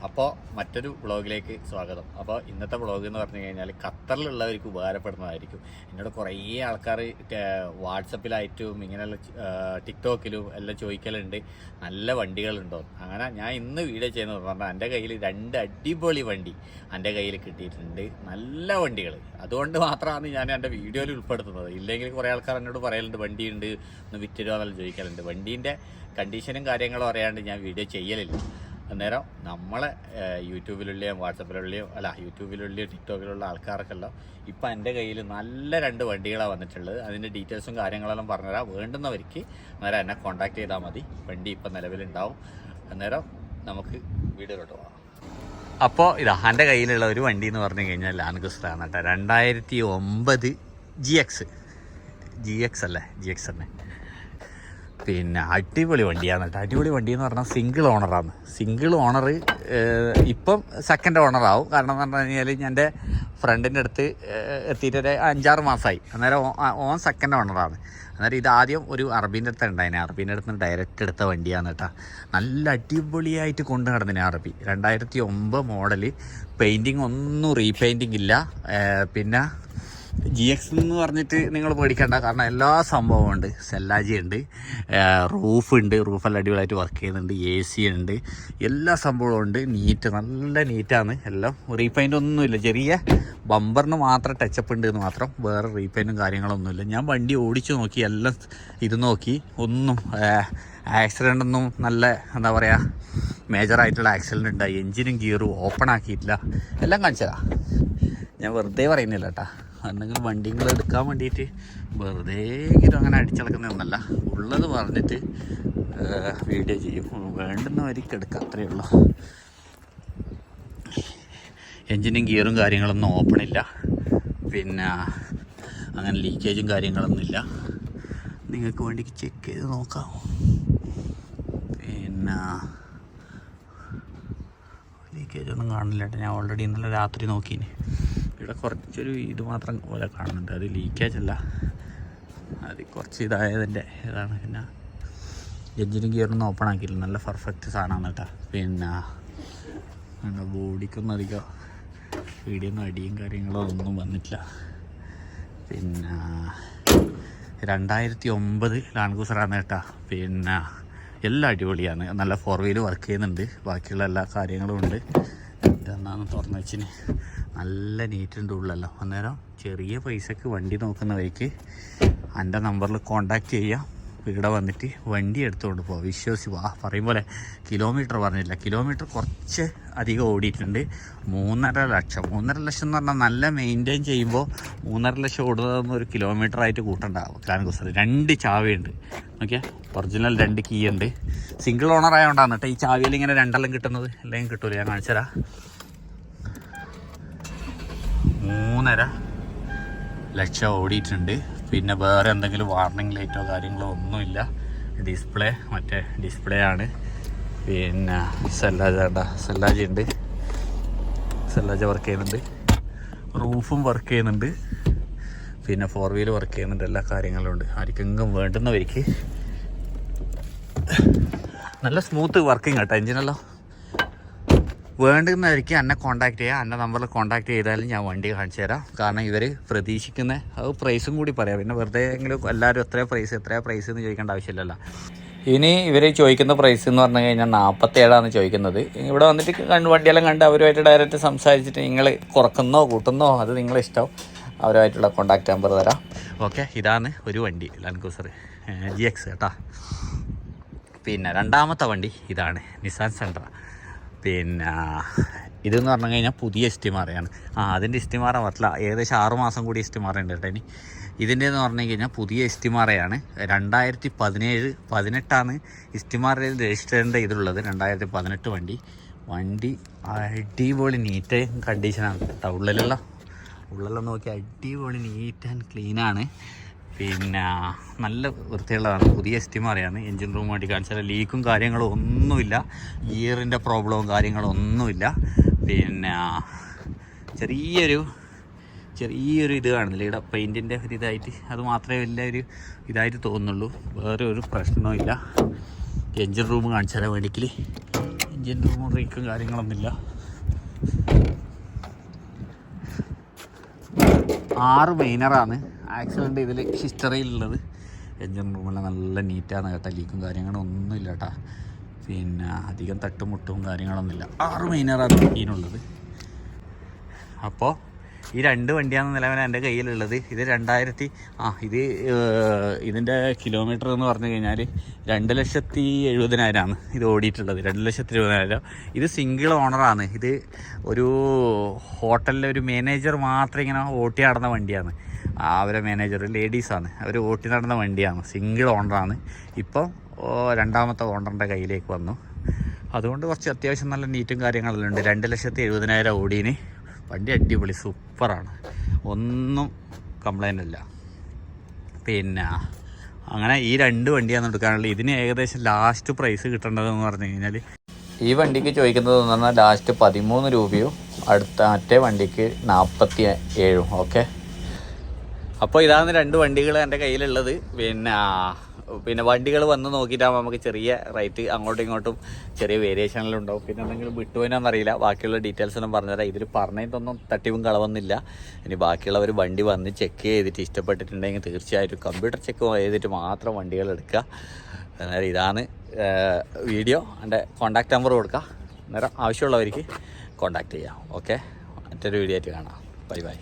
അപ്പോൾ മറ്റൊരു വ്ളോഗിലേക്ക് സ്വാഗതം. അപ്പോൾ ഇന്നത്തെ വ്ളോഗ് എന്ന് പറഞ്ഞു കഴിഞ്ഞാൽ ഖത്തറിലുള്ളവർക്ക് ഉപകാരപ്പെടുന്നതായിരിക്കും. എന്നോട് കുറേ ആൾക്കാർ വാട്സപ്പിലായിട്ടും ഇങ്ങനെയുള്ള ടിക്ടോക്കിലും എല്ലാം ചോദിക്കലുണ്ട് നല്ല വണ്ടികളുണ്ടോ. അങ്ങനെ ഞാൻ ഇന്ന് വീഡിയോ ചെയ്യുന്നത് പറഞ്ഞാൽ എൻ്റെ കയ്യിൽ 2 അടിപൊളി വണ്ടി എൻ്റെ കയ്യിൽ കിട്ടിയിട്ടുണ്ട്, നല്ല വണ്ടികൾ. അതുകൊണ്ട് മാത്രമാണ് ഞാൻ എൻ്റെ വീഡിയോയിൽ ഉൾപ്പെടുത്തുന്നത്. ഇല്ലെങ്കിൽ കുറേ ആൾക്കാർ എന്നോട് പറയലുണ്ട് വണ്ടിയുണ്ട് ഒന്ന് വിറ്റിരുമോ എന്നെല്ലാം ചോദിക്കലുണ്ട്. വണ്ടീൻ്റെ കണ്ടീഷനും കാര്യങ്ങളും അറിയാണ്ട് ഞാൻ വീഡിയോ ചെയ്യലില്ല. അന്നേരം നമ്മളെ യൂട്യൂബിലുള്ളയും വാട്സപ്പിലുള്ളയും യൂട്യൂബിലുള്ളയും ടിക്ടോക്കിലുള്ള ആൾക്കാർക്കെല്ലാം ഇപ്പം എൻ്റെ കയ്യിൽ നല്ല 2 വണ്ടികളാണ് വന്നിട്ടുള്ളത്. അതിൻ്റെ ഡീറ്റെയിൽസും കാര്യങ്ങളെല്ലാം പറഞ്ഞുതരാം. വേണ്ടുന്നവർക്ക് അന്നേരം എന്നെ കോൺടാക്ട് ചെയ്താൽ മതി. വണ്ടി ഇപ്പം നിലവിലുണ്ടാവും. അന്നേരം നമുക്ക് വീഡിയോയിലോട്ട് പോകാം. അപ്പോൾ ഇതാ എൻ്റെ കയ്യിലുള്ള ഒരു വണ്ടി എന്ന് പറഞ്ഞു കഴിഞ്ഞാൽ ലാൻഡ് ക്രൂസറാണ് കേട്ടോ. 2009 GX അല്ലേ, GX തന്നെ. പിന്നെ അടിപൊളി വണ്ടിയാണ് കേട്ടോ. അടിപൊളി വണ്ടി എന്ന് പറഞ്ഞാൽ സിംഗിൾ ഓണറാണ്. സിംഗിൾ ഓണർ ഇപ്പം സെക്കൻഡ് ഓണറാവും. കാരണം എന്ന് പറഞ്ഞു കഴിഞ്ഞാൽ ഞാൻ എൻ്റെ ഫ്രണ്ടിൻ്റെ അടുത്ത് എത്തിയിട്ട് ഒരു 5-6 മാസമായി. അന്നേരം ഓൺ സെക്കൻഡ് ഓണറാണ്. അന്നേരം ഇതാദ്യം ഒരു അറബീൻ്റെ അടുത്ത് ഉണ്ടായിന്. അറബീൻ്റെ അടുത്ത് നിന്ന് ഡയറക്റ്റ് എടുത്ത വണ്ടിയാണ് കേട്ടോ. നല്ല അടിപൊളിയായിട്ട് കൊണ്ടു നടന്നിന് അറബി. 2009 മോഡല്. പെയിൻറ്റിങ് ഒന്നും റീപെയിൻറ്റിങ് ഇല്ല. പിന്നെ GX എന്ന് പറഞ്ഞിട്ട് നിങ്ങൾ പേടിക്കണ്ട, കാരണം എല്ലാ സംഭവവും ഉണ്ട്. സെല്ലാജി ഉണ്ട്, റൂഫുണ്ട്, റൂഫെല്ലാം അടിപൊളിയായിട്ട് വർക്ക് ചെയ്യുന്നുണ്ട്, AC ഉണ്ട്, എല്ലാ സംഭവവും ഉണ്ട്. നല്ല നീറ്റാണ് എല്ലാം. റീപെയിൻ്റ് ഒന്നുമില്ല. ചെറിയ ബമ്പറിന് മാത്രം ടച്ചപ്പ് ഉണ്ട് എന്ന് മാത്രം, വേറെ റീപെയിൻറ്റും കാര്യങ്ങളൊന്നുമില്ല. ഞാൻ വണ്ടി ഓടിച്ചു നോക്കി, എല്ലാം ഇത് നോക്കി, ഒന്നും ആക്സിഡൻ്റ് ഒന്നും നല്ല എന്താ പറയുക മേജറായിട്ടുള്ള ആക്സിഡൻ്റ് ഉണ്ടായി. എൻജിനും ഗിയറും ഓപ്പൺ ആക്കിയിട്ടില്ല. എല്ലാം കാണിച്ചതാ, ഞാൻ വെറുതെ പറയുന്നില്ല കേട്ടോ. എന്തെങ്കിലും വണ്ടികൾ എടുക്കാൻ വേണ്ടിയിട്ട് വെറുതെ അങ്ങനെ അടിച്ചിളക്കുന്നതൊന്നല്ല, ഉള്ളത് പറഞ്ഞിട്ട് വീഡിയോ ചെയ്യും. വേണ്ടുന്നവർക്ക് എടുക്കാം, അത്രയേ ഉള്ളൂ. എൻജിനും ഗിയറും കാര്യങ്ങളൊന്നും ഓപ്പണില്ല. പിന്നെ അങ്ങനെ ലീക്കേജും കാര്യങ്ങളൊന്നുമില്ല. നിങ്ങൾക്ക് വേണ്ടി ചെക്ക് ചെയ്ത് നോക്കാം. പിന്നെ ലീക്കേജൊന്നും കാണില്ല കേട്ടോ. ഞാൻ ഓൾറെഡി ഇന്നലെ രാത്രി നോക്കീന്. ഇവിടെ കുറച്ചൊരു ഇത് മാത്രം പോലെ കാണുന്നുണ്ട്. അത് ലീക്കേജ് അല്ല, അത് കുറച്ച് ഇതായതിൻ്റെ ഇതാണ്. പിന്നെ എൻജിനും ഗിയറൊന്നും ഓപ്പൺ ആക്കിയില്ല. നല്ല പെർഫെക്റ്റ് സാധനമാണ് കേട്ടോ. പിന്നെ ബോഡിക്കൊന്നും അധികം വീടിയൊന്നും അടിയും കാര്യങ്ങളോ ഒന്നും വന്നിട്ടില്ല. പിന്നെ 2009 ലാൻഡ് ക്രൂസറാണ് കേട്ടോ. പിന്നെ എല്ലാം അടിപൊളിയാണ്. നല്ല 4 വീല് വർക്ക് ചെയ്യുന്നുണ്ട്. ബാക്കിയുള്ള എല്ലാ കാര്യങ്ങളും ഉണ്ട്. ഇതെന്നാന്ന് തുറന്നു വെച്ചിന്. നല്ല നീറ്റുണ്ട് ഉള്ളല്ലോ. അന്നേരം ചെറിയ പൈസക്ക് വണ്ടി നോക്കുന്നവർക്ക് എൻ്റെ നമ്പറിൽ കോണ്ടാക്ട് ചെയ്യാം. ഇവിടെ വന്നിട്ട് വണ്ടി എടുത്തുകൊണ്ട് പോവാം. വിശ്വസിച്ച് വാ. പറയും പോലെ കിലോമീറ്റർ പറഞ്ഞില്ല, കിലോമീറ്റർ കുറച്ച് അധികം ഓടിയിട്ടുണ്ട്. 3.5 ലക്ഷം. 3.5 ലക്ഷം എന്ന് പറഞ്ഞാൽ നല്ല മെയിൻറ്റെയിൻ ചെയ്യുമ്പോൾ 3.5 ലക്ഷം ഓടുന്നതൊന്നും ഒരു കിലോമീറ്ററായിട്ട് കൂട്ടണ്ടാവും. ലാൻഡ് ക്രൂസർ 2 ചാവിയുണ്ട്. ഓക്കെ, ഒറിജിനൽ 2 കീ ഉണ്ട്. സിംഗിൾ ഓണർ ആയതുകൊണ്ടാണ് കേട്ടോ ഈ ചാവിയിൽ ഇങ്ങനെ 2 കിട്ടുന്നത്. അല്ലെങ്കിൽ കിട്ടൂല. ഞാൻ കാണിച്ചുതരാം. 3.5 ലക്ഷം ഓടിയിട്ടുണ്ട്. പിന്നെ വേറെ എന്തെങ്കിലും വാർണിംഗ് ലൈറ്റോ കാര്യങ്ങളോ ഒന്നുമില്ല. ഡിസ്പ്ലേ മറ്റേ ഡിസ്പ്ലേ ആണ്. പിന്നെ സെല്ലാജി ഉണ്ട്. സെല്ലാജ വർക്ക് ചെയ്യുന്നുണ്ട്. റൂഫും വർക്ക് ചെയ്യുന്നുണ്ട്. പിന്നെ 4 വീല് വർക്ക് ചെയ്യുന്നുണ്ട്. എല്ലാ കാര്യങ്ങളും ഉണ്ട്. ആർക്കെങ്കിലും വേണ്ടുന്നവർക്ക് നല്ല സ്മൂത്ത് വർക്കിംഗ് കേട്ടോ എൻജിനല്ലോ. വേണ്ടുന്നവർക്ക് എന്നെ കോൺടാക്ട് ചെയ്യാം. എൻ്റെ നമ്പറിൽ കോൺടാക്ട് ചെയ്താലും ഞാൻ വണ്ടി കാണിച്ചു തരാം. കാരണം ഇവർ പ്രതീക്ഷിക്കുന്ന അത് പ്രൈസും കൂടി പറയാം. പിന്നെ വെറുതെ എങ്കിലും എല്ലാവരും എത്രയാണ് പ്രൈസ് എന്ന് ചോദിക്കേണ്ട ആവശ്യമില്ലല്ലോ. ഇനി ഇവർ ചോദിക്കുന്ന പ്രൈസ് എന്ന് പറഞ്ഞു കഴിഞ്ഞാൽ 47 ചോദിക്കുന്നത്. ഇവിടെ വന്നിട്ട് വണ്ടിയെല്ലാം കണ്ട് അവരുമായിട്ട് ഡയറക്റ്റ് സംസാരിച്ചിട്ട് നിങ്ങൾ കുറക്കുന്നോ കൂട്ടുന്നോ അത് നിങ്ങളിഷ്ടം. അവരുമായിട്ടുള്ള കോൺടാക്ട് നമ്പർ തരാം. ഓക്കെ, ഇതാണ് ഒരു വണ്ടി ലാൻഡ് ക്രൂസർ GX കേട്ടോ. പിന്നെ രണ്ടാമത്തെ വണ്ടി ഇതാണ് നിസാൻ സെൻട്ര. പിന്നെ ഇതെന്ന് പറഞ്ഞു കഴിഞ്ഞാൽ പുതിയ എസ്റ്റിമാറയാണ്. അതിൻ്റെ എസ്റ്റിമാറ പറ്റില്ല, ഏകദേശം 6 മാസം കൂടി എസ്റ്റിമാറ ഉണ്ട് കേട്ടോ. ഇനി ഇതിൻ്റെ എന്ന് പറഞ്ഞു കഴിഞ്ഞാൽ പുതിയ എസ്റ്റിമാറയാണ്. 2017-18 എസ്റ്റിമാറയിൽ രജിസ്റ്ററിൻ്റെ ഇതുള്ളത്. 2018 വണ്ടി അടിപൊളി നീറ്റ് കണ്ടീഷനാണ് കേട്ടോ. ഉള്ളെല്ലാം നോക്കി അടിപൊളി നീറ്റ് ആൻഡ് ക്ലീനാണ്. പിന്നെ നല്ല വൃത്തിയുള്ളതാണ്. പുതിയ എസ്റ്റിമാറയാണ്. എൻജിൻ റൂം വേണ്ടി കാണിച്ചാൽ ലീക്കും കാര്യങ്ങളും ഒന്നുമില്ല. ഗിയറിൻ്റെ പ്രോബ്ലവും കാര്യങ്ങളും ഒന്നുമില്ല. പിന്നെ ചെറിയൊരു ഇത് കാണുന്നില്ല ഇവിടെ പെയിൻറ്റിൻ്റെ ഒരു ഇതായിട്ട്, അത് മാത്രമേ വലിയൊരു ഇതായിട്ട് തോന്നുന്നുള്ളൂ. വേറെ ഒരു പ്രശ്നവും ഇല്ല. എൻജിൻ റൂം കാണിച്ചാൽ വേണ്ടിക്കൽ എൻജിൻ റൂമും റീക്കും കാര്യങ്ങളൊന്നുമില്ല. 6 മൈനറാണ് ആക്സിഡൻറ്റ് ഇതിൽ ഹിസ്റ്ററിയിലുള്ളത്. എൻജിൻ റൂമെല്ലാം നല്ല നീറ്റാണ് കേട്ടോ, ലീക്കും കാര്യങ്ങളും ഒന്നുമില്ല കേട്ടോ. പിന്നെ അധികം തട്ടുമുട്ടും കാര്യങ്ങളൊന്നുമില്ല. 6 മൈനറാണ് ഇതിനുള്ളത്. അപ്പോൾ ഈ 2 വണ്ടിയാണ് നിലവിൽ എൻ്റെ കയ്യിലുള്ളത്. ഇത് ഇതിൻ്റെ കിലോമീറ്റർ എന്ന് പറഞ്ഞു കഴിഞ്ഞാൽ 2,70,000 ഇത് ഓടിയിട്ടുള്ളത്. 2,70,000. ഇത് സിംഗിൾ ഓണറാണ്. ഇത് ഒരു ഹോട്ടലിലെ ഒരു മാനേജർ മാത്രം ഇങ്ങനെ ഓട്ടി നടന്ന വണ്ടിയാണ്. അവരെ മാനേജർ ലേഡീസാണ്, അവർ ഓട്ടി നടന്ന വണ്ടിയാണ്. സിംഗിൾ ഓണറാണ്. ഇപ്പം 2ാമത്തെ ഓണറിൻ്റെ കയ്യിലേക്ക് വന്നു. അതുകൊണ്ട് കുറച്ച് അത്യാവശ്യം നല്ല നീറ്റും കാര്യങ്ങളെല്ലാം ഉണ്ട്. 2,70,000 ഓടീന്. വണ്ടി അടിപൊളി സൂപ്പറാണ്, ഒന്നും കംപ്ലൈൻ്റ് ഇല്ല. പിന്നെ അങ്ങനെ ഈ 2 വണ്ടിയാണ് എടുക്കാനുള്ളത്. ഇതിന് ഏകദേശം ലാസ്റ്റ് പ്രൈസ് കിട്ടേണ്ടതെന്ന് പറഞ്ഞു കഴിഞ്ഞാൽ ഈ വണ്ടിക്ക് ചോദിക്കുന്നതെന്ന് പറഞ്ഞാൽ ലാസ്റ്റ് 13 രൂപയും അടുത്ത മറ്റേ വണ്ടിക്ക് 47. ഓക്കെ, അപ്പോൾ ഇതാണ് 2 വണ്ടികൾ എൻ്റെ കയ്യിലുള്ളത്. പിന്നെ വണ്ടികൾ വന്ന് നോക്കിയിട്ടാകുമ്പോൾ നമുക്ക് ചെറിയ റേറ്റ് അങ്ങോട്ടും ഇങ്ങോട്ടും ചെറിയ വേരിയേഷനെല്ലാം ഉണ്ടാവും. പിന്നെ എന്തെങ്കിലും വിട്ടുപോയെന്നറിയില്ല. ബാക്കിയുള്ള ഡീറ്റെയിൽസ് ഒന്നും പറഞ്ഞുതരാം. ഇതിൽ പറഞ്ഞതൊന്നും തട്ടിവും കളവൊന്നുമില്ല. ഇനി ബാക്കിയുള്ളവർ വണ്ടി വന്ന് ചെക്ക് ചെയ്തിട്ട് ഇഷ്ടപ്പെട്ടിട്ടുണ്ടെങ്കിൽ തീർച്ചയായിട്ടും കമ്പ്യൂട്ടർ ചെക്ക് ചെയ്തിട്ട് മാത്രം വണ്ടികൾ എടുക്കുക. അന്നേരം ഇതാണ് വീഡിയോ. എൻ്റെ കോൺടാക്റ്റ് നമ്പർ കൊടുക്കുക. അന്നേരം ആവശ്യമുള്ളവർക്ക് കോൺടാക്റ്റ് ചെയ്യാം. ഓക്കെ, മറ്റൊരു വീഡിയോ ആയിട്ട് കാണാം. Bye bye.